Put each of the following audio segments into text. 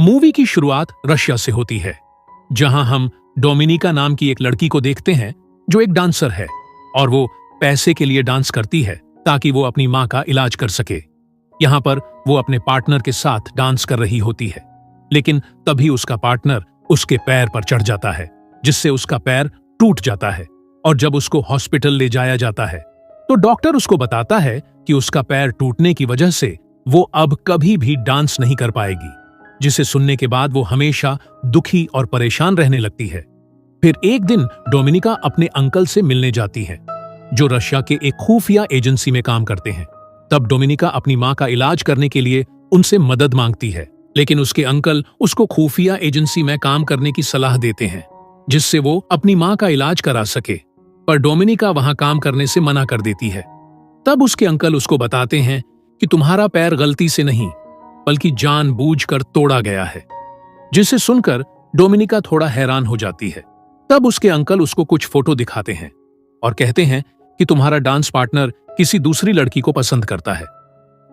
Movie की शुरुआत Russia से होती है, जहां हम डोमिनिका नाम की एक लड़की को देखते हैं जो एक डांसर है और वो पैसे के लिए डांस करती है ताकि वो अपनी मां का इलाज कर सके। यहां पर वो अपने पार्टनर के साथ डांस कर रही होती है, लेकिन तभी उसका पार्टनर उसके पैर पर चढ़ जाता है, जिससे उसका पैर टूट जाता है। और जब उसको हॉस्पिटल ले जाया जाता है तो डॉक्टर उसको बताता है कि उसका पैर टूटने की वजह से वो अब कभी भी डांस नहीं कर पाएगी, जिसे सुनने के बाद वो हमेशा दुखी और परेशान रहने लगती है। फिर एक दिन डोमिनिका अपने अंकल से मिलने जाती है, जो रशिया के एक खुफिया एजेंसी में काम करते हैं। तब डोमिनिका अपनी मां का इलाज करने के लिए उनसे मदद मांगती है, लेकिन उसके अंकल उसको खुफिया एजेंसी में काम करने की सलाह देते हैं, जिससे वो अपनी मां का इलाज करा सके। पर डोमिनिका वहां काम करने से मना कर देती है। तब उसके अंकल उसको बताते हैं कि तुम्हारा पैर गलती से नहीं बल्कि जानबूझकर तोड़ा गया है, जिसे सुनकर डोमिनिका थोड़ा हैरान हो जाती है। तब उसके अंकल उसको कुछ फोटो दिखाते हैं और कहते हैं कि तुम्हारा डांस पार्टनर किसी दूसरी लड़की को पसंद करता है,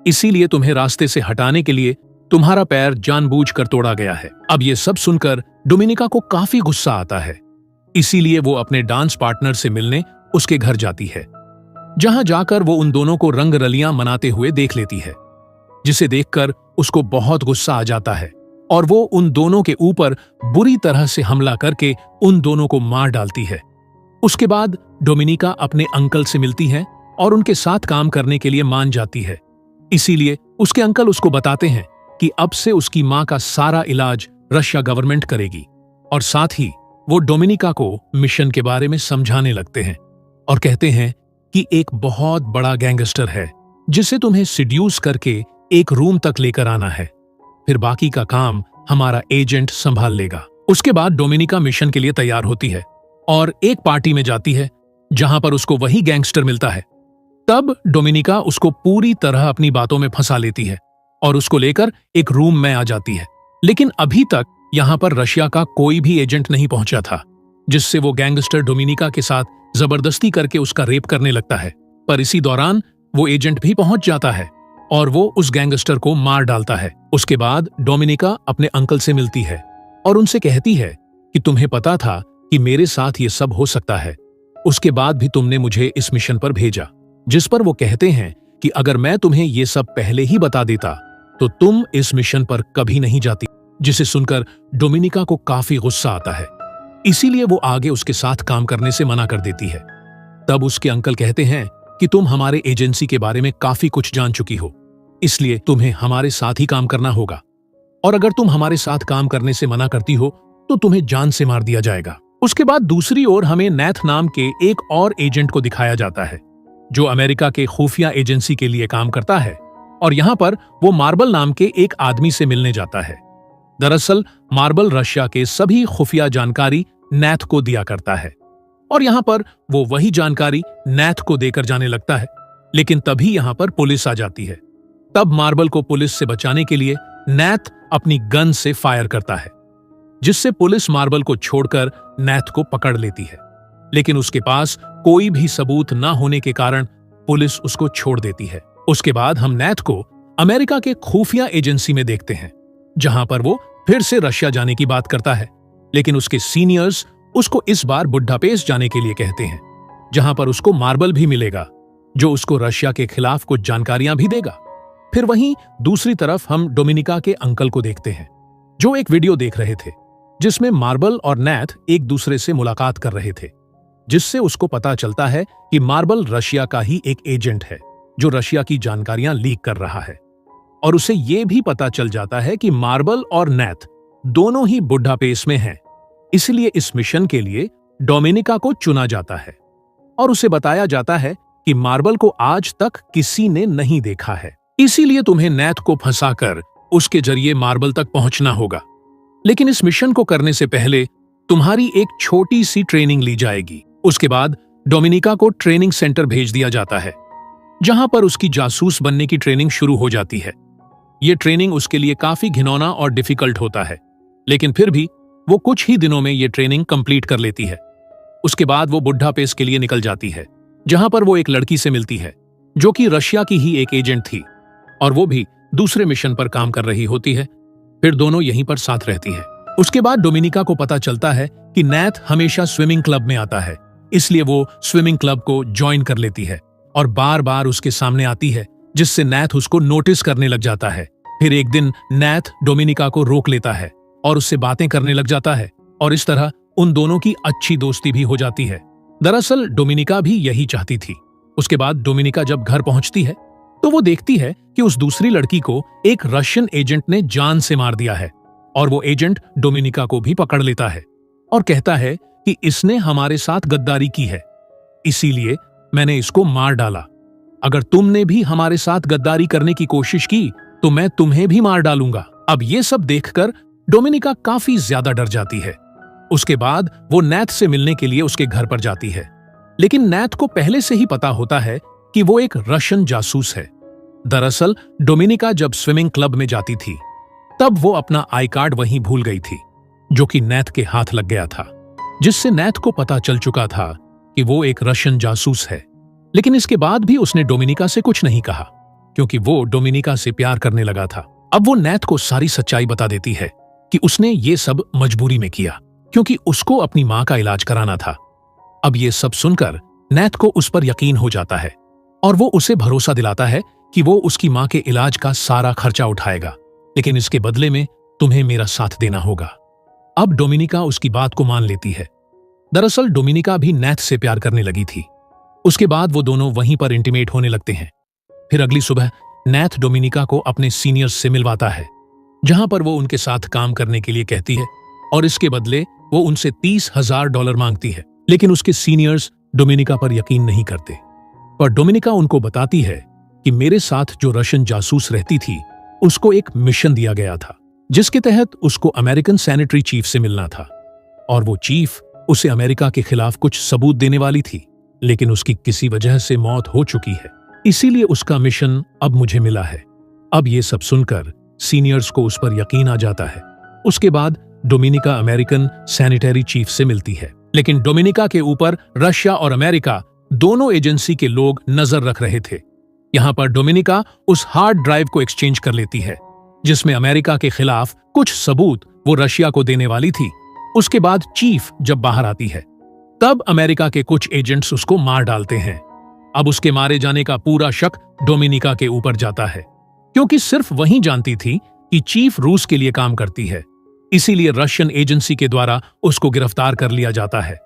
इसीलिए तुम्हें रास्ते से हटाने के लिए तुम्हारा पैर जानबूझकर तोड़ा गया है। अब ये सब सुनकर डोमिनिका को काफी गुस्सा आता है, इसीलिए वो अपने डांस पार्टनर से मिलने उसके घर जाती है, जहां जाकर वो उन दोनों को रंग रलियां मनाते हुए देख लेती है, जिसे देखकर उसको बहुत गुस्सा आ जाता है और वो उन दोनों के ऊपर बुरी तरह से हमला करके उन दोनों को मार डालती है। उसके बाद डोमिनिका अपने अंकल से मिलती है और उनके साथ काम करने के लिए मान जाती है। इसीलिए उसके अंकल उसको बताते हैं कि अब से उसकी मां का सारा इलाज रशिया गवर्नमेंट करेगी, और साथ ही वो डोमिनिका को मिशन के बारे में समझाने लगते हैं और कहते हैं कि एक बहुत बड़ा गैंगस्टर है जिसे तुम्हें सिड्यूस करके एक रूम तक लेकर आना है, फिर बाकी का काम हमारा एजेंट संभाल लेगा। उसके बाद डोमिनिका मिशन के लिए तैयार होती है और एक पार्टी में जाती है जहां पर उसको वही गैंगस्टर मिलता है। तब डोमिनिका उसको पूरी तरह अपनी बातों में फंसा लेती है और उसको लेकर एक रूम में आ जाती है। लेकिन अभी तक यहां पर रशिया का कोई भी एजेंट नहीं पहुंचा था, जिससे वो गैंगस्टर डोमिनिका के साथ जबरदस्ती करके उसका रेप करने लगता है। पर इसी दौरान वो एजेंट भी पहुंच जाता है और वो उस गैंगस्टर को मार डालता है। उसके बाद डोमिनिका अपने अंकल से मिलती है और उनसे कहती है कि तुम्हें पता था कि मेरे साथ ये सब हो सकता है, उसके बाद भी तुमने मुझे इस मिशन पर भेजा। जिस पर वो कहते हैं कि अगर मैं तुम्हें ये सब पहले ही बता देता तो तुम इस मिशन पर कभी नहीं जाती, जिसे सुनकर डोमिनिका को काफी गुस्सा आता है। इसीलिए वो आगे उसके साथ काम करने से मना कर देती है। तब उसके अंकल कहते हैं कि तुम हमारे एजेंसी के बारे में काफी कुछ जान चुकी हो, इसलिए तुम्हें हमारे साथ ही काम करना होगा, और अगर तुम हमारे साथ काम करने से मना करती हो तो तुम्हें जान से मार दिया जाएगा। उसके बाद दूसरी ओर हमें नैथ नाम के एक और एजेंट को दिखाया जाता है, जो अमेरिका के खुफिया एजेंसी के लिए काम करता है, और यहाँ पर वो मार्बल नाम के एक आदमी से मिलने जाता है। दरअसल मार्बल रशिया के सभी खुफिया जानकारी नैथ को दिया करता है, और यहाँ पर वो वही जानकारी नैथ को देकर जाने लगता है। लेकिन तभी यहाँ पर पुलिस आ जाती है। तब मार्बल को पुलिस से बचाने के लिए नैथ अपनी गन से फायर करता है, जिससे पुलिस मार्बल को छोड़कर नैथ को पकड़ लेती है। लेकिन उसके पास कोई भी सबूत न होने के कारण पुलिस उसको छोड़ देती है। उसके बाद हम नैथ को अमेरिका के खुफिया एजेंसी में देखते हैं, जहां पर वो फिर से रशिया जाने की बात करता है, लेकिन उसके सीनियर्स उसको इस बार बुडापेस्ट जाने के लिए कहते हैं, जहां पर उसको मार्बल भी मिलेगा, जो उसको रशिया के खिलाफ कुछ जानकारियां भी देगा। फिर वहीं दूसरी तरफ हम डोमिनिका के अंकल को देखते हैं, जो एक वीडियो देख रहे थे जिसमें मार्बल और नैथ एक दूसरे से मुलाकात कर रहे थे, जिससे उसको पता चलता है कि मार्बल रशिया का ही एक एजेंट है जो रशिया की जानकारियां लीक कर रहा है। और उसे यह भी पता चल जाता है कि मार्बल और नैथ दोनों ही बुडापेस्ट में हैं। इसलिए इस मिशन के लिए डोमिनिका को चुना जाता है और उसे बताया जाता है कि मार्बल को आज तक किसी ने नहीं देखा है, इसीलिए तुम्हें नैथ को फंसाकर उसके जरिए मार्बल तक पहुंचना होगा। लेकिन इस मिशन को करने से पहले तुम्हारी एक छोटी सी ट्रेनिंग ली जाएगी। उसके बाद डोमिनिका को ट्रेनिंग सेंटर भेज दिया जाता है, जहां पर उसकी जासूस बनने की ट्रेनिंग शुरू हो जाती है। यह ट्रेनिंग उसके लिए काफी घिनौना और डिफिकल्ट होता है, लेकिन फिर भी वो कुछ ही दिनों में ये ट्रेनिंग कंप्लीट कर लेती है। उसके बाद वो बुडापेस्ट के लिए निकल जाती है, जहां पर वो एक लड़की से मिलती है जो कि रशिया की ही एक एजेंट थी, और वो भी दूसरे मिशन पर काम कर रही होती है। फिर दोनों यहीं पर साथ रहती है। उसके बाद डोमिनिका को पता चलता है कि नैथ हमेशा स्विमिंग क्लब में आता है, इसलिए वो स्विमिंग क्लब को ज्वाइन कर लेती है और बार बार उसके सामने आती है, जिससे नैथ उसको नोटिस करने लग जाता है। फिर एक दिन नैथ डोमिनिका को रोक लेता है और उससे बातें करने लग जाता है और इस तरह उन दोनों की अच्छी दोस्ती भी हो जाती है। दरअसल डोमिनिका भी यही चाहती थी। उसके बाद डोमिनिका जब घर पहुंचती है तो वो देखती है कि उस दूसरी लड़की को एक रशियन एजेंट ने जान से मार दिया है और वो एजेंट डोमिनिका को भी पकड़ लेता है और कहता है कि इसने हमारे साथ गद्दारी की है, इसीलिए मैंने इसको मार डाला। अगर तुमने भी हमारे साथ गद्दारी करने की कोशिश की तो मैं तुम्हें भी मार डालूंगा। अब ये सब देखकर डोमिनिका काफी ज्यादा डर जाती है। उसके बाद वो नैथ से मिलने के लिए उसके घर पर जाती है, लेकिन नैथ को पहले से ही पता होता है कि वो एक रशियन जासूस है। दरअसल डोमिनिका जब स्विमिंग क्लब में जाती थी तब वो अपना आई कार्ड वहीं भूल गई थी, जो कि नैथ के हाथ लग गया था, जिससे नैथ को पता चल चुका था कि वो एक रशियन जासूस है। लेकिन इसके बाद भी उसने डोमिनिका से कुछ नहीं कहा, क्योंकि वो डोमिनिका से प्यार करने लगा था। अब वो नैथ को सारी सच्चाई बता देती है कि उसने ये सब मजबूरी में किया, क्योंकि उसको अपनी मां का इलाज कराना था। अब ये सब सुनकर नैथ को उस पर यकीन हो जाता है और वो उसे भरोसा दिलाता है कि वो उसकी मां के इलाज का सारा खर्चा उठाएगा, लेकिन इसके बदले में तुम्हें मेरा साथ देना होगा। अब डोमिनिका उसकी बात को मान लेती है। दरअसल डोमिनिका भी नैथ से प्यार करने लगी थी। उसके बाद वो दोनों वहीं पर इंटीमेट होने लगते हैं। फिर अगली सुबह नैथ डोमिनिका को अपने सीनियर्स से मिलवाता है, जहां पर वो उनके साथ काम करने के लिए कहती है और इसके बदले वो उनसे $30,000 मांगती है। लेकिन उसके सीनियर्स डोमिनिका पर यकीन नहीं करते, पर डोमिनिका उनको बताती है कि मेरे साथ जो रशियन जासूस रहती थी उसको एक मिशन दिया गया था, जिसके तहत उसको अमेरिकन सैनिटरी चीफ से मिलना था और वो चीफ उसे अमेरिका के खिलाफ कुछ सबूत देने वाली थी, लेकिन उसकी किसी वजह से मौत हो चुकी है, इसीलिए उसका मिशन अब मुझे मिला है। अब ये सब सुनकर सीनियर्स को उस पर यकीन आ जाता है। उसके बाद डोमिनिका अमेरिकन सैनिटरी चीफ से मिलती है, लेकिन डोमिनिका के ऊपर रशिया और अमेरिका दोनों एजेंसी के लोग नजर रख रहे थे। यहाँ पर डोमिनिका उस हार्ड ड्राइव को एक्सचेंज कर लेती है, जिसमें अमेरिका के खिलाफ कुछ सबूत वो रशिया को देने वाली थी। उसके बाद चीफ जब बाहर आती है तब अमेरिका के कुछ एजेंट्स उसको मार डालते हैं। अब उसके मारे जाने का पूरा शक डोमिनिका के ऊपर जाता है, क्योंकि सिर्फ वही जानती थी कि चीफ रूस के लिए काम करती है, इसीलिए रशियन एजेंसी के द्वारा उसको गिरफ्तार कर लिया जाता है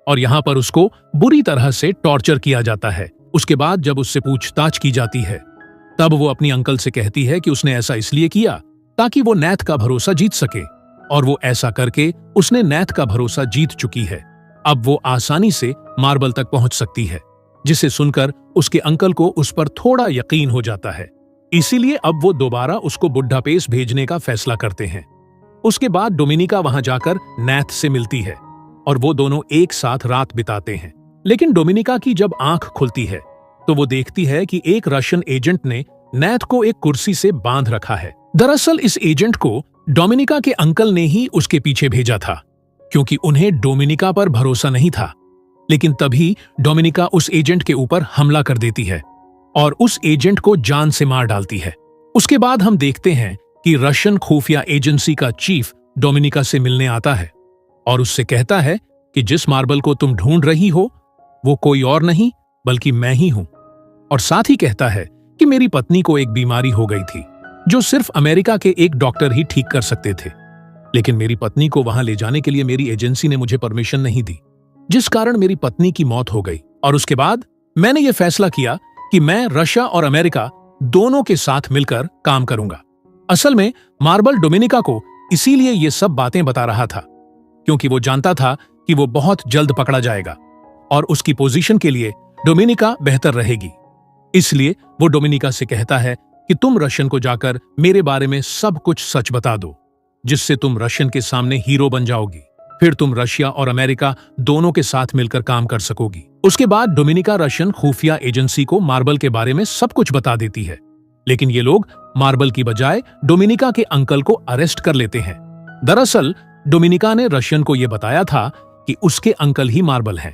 और यहाँ पर उसको बुरी तरह से टॉर्चर किया जाता है। उसके बाद जब उससे पूछताछ की जाती है तब वो अपनी अंकल से कहती है कि उसने ऐसा इसलिए किया ताकि वो नैथ का भरोसा जीत सके, और वो ऐसा करके उसने नैथ का भरोसा जीत चुकी है। अब वो आसानी से मार्बल तक पहुंच सकती है, जिसे सुनकर उसके अंकल को उस पर थोड़ा यकीन हो जाता है। इसीलिए अब वो दोबारा उसको बुड्ढापेस्ट भेजने का फैसला करते हैं। उसके बाद डोमिनिका वहां जाकर नैथ से मिलती है और वो दोनों एक साथ रात बिताते हैं। लेकिन डोमिनिका की जब आंख खुलती है तो वो देखती है कि एक रशियन एजेंट ने नैथ को एक कुर्सी से बांध रखा है। दरअसल इस एजेंट को डोमिनिका के अंकल ने ही उसके पीछे भेजा था, क्योंकि उन्हें डोमिनिका पर भरोसा नहीं था। लेकिन तभी डोमिनिका उस एजेंट के ऊपर हमला कर देती है और उस एजेंट को जान से मार डालती है। उसके बाद हम देखते हैं कि रशियन खुफिया एजेंसी का चीफ डोमिनिका से मिलने आता है और उससे कहता है कि जिस मार्बल को तुम ढूंढ रही हो वो कोई और नहीं बल्कि मैं ही हूं, और साथ ही कहता है कि मेरी पत्नी को एक बीमारी हो गई थी जो सिर्फ अमेरिका के एक डॉक्टर ही ठीक कर सकते थे, लेकिन मेरी पत्नी को वहां ले जाने के लिए मेरी एजेंसी ने मुझे परमिशन नहीं दी, जिस कारण मेरी पत्नी की मौत हो गई। और उसके बाद मैंने ये फैसला किया कि मैं रशिया और अमेरिका दोनों के साथ मिलकर काम करूंगा। असल में मार्बल डोमिनिका को इसीलिए ये सब बातें बता रहा था, क्योंकि वो जानता था कि वो बहुत जल्द पकड़ा जाएगा और उसकी पोजीशन के लिए डोमिनिका बेहतर रहेगी। इसलिए वो डोमिनिका से कहता है कि तुम रशियन को जाकर मेरे बारे में सब कुछ सच बता दो, जिससे तुम रशियन के सामने हीरो बन जाओगी। फिर तुम रशिया और अमेरिका दोनों के साथ मिलकर काम कर सकोगी। उसके बाद डोमिनिका रशियन खुफिया एजेंसी को मार्बल के बारे में सब कुछ बता देती है, लेकिन ये लोग मार्बल की बजाय डोमिनिका के अंकल को अरेस्ट कर लेते हैं। दरअसल डोमिनिका ने रशियन को यह बताया था कि उसके अंकल ही मार्बल हैं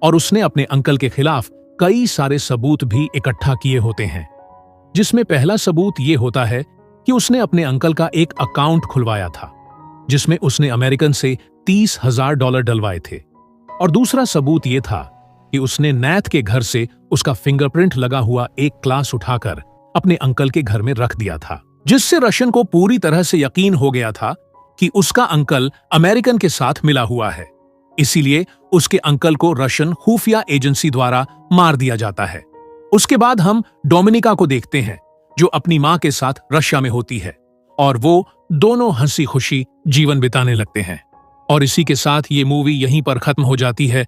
और उसने अपने अंकल के खिलाफ कई सारे सबूत भी इकट्ठा किए होते हैं, जिसमें पहला सबूत ये होता है कि उसने अपने अंकल का एक अकाउंट खुलवाया था जिसमें उसने अमेरिकन से $30,000 डलवाए थे, और दूसरा सबूत यह था कि उसने नैथ के घर से उसका फिंगरप्रिंट लगा हुआ एक क्लास उठाकर अपने अंकल के घर में रख दिया था, जिससे रशन को पूरी तरह से यकीन हो गया था कि उसका अंकल अमेरिकन के साथ मिला हुआ है। इसीलिए उसके अंकल को रशियन खुफिया एजेंसी द्वारा मार दिया जाता है। उसके बाद हम डोमिनिका को देखते हैं, जो अपनी मां के साथ रशिया में होती है, और वो दोनों हंसी खुशी जीवन बिताने लगते हैं। और इसी के साथ ये मूवी यहीं पर खत्म हो जाती है।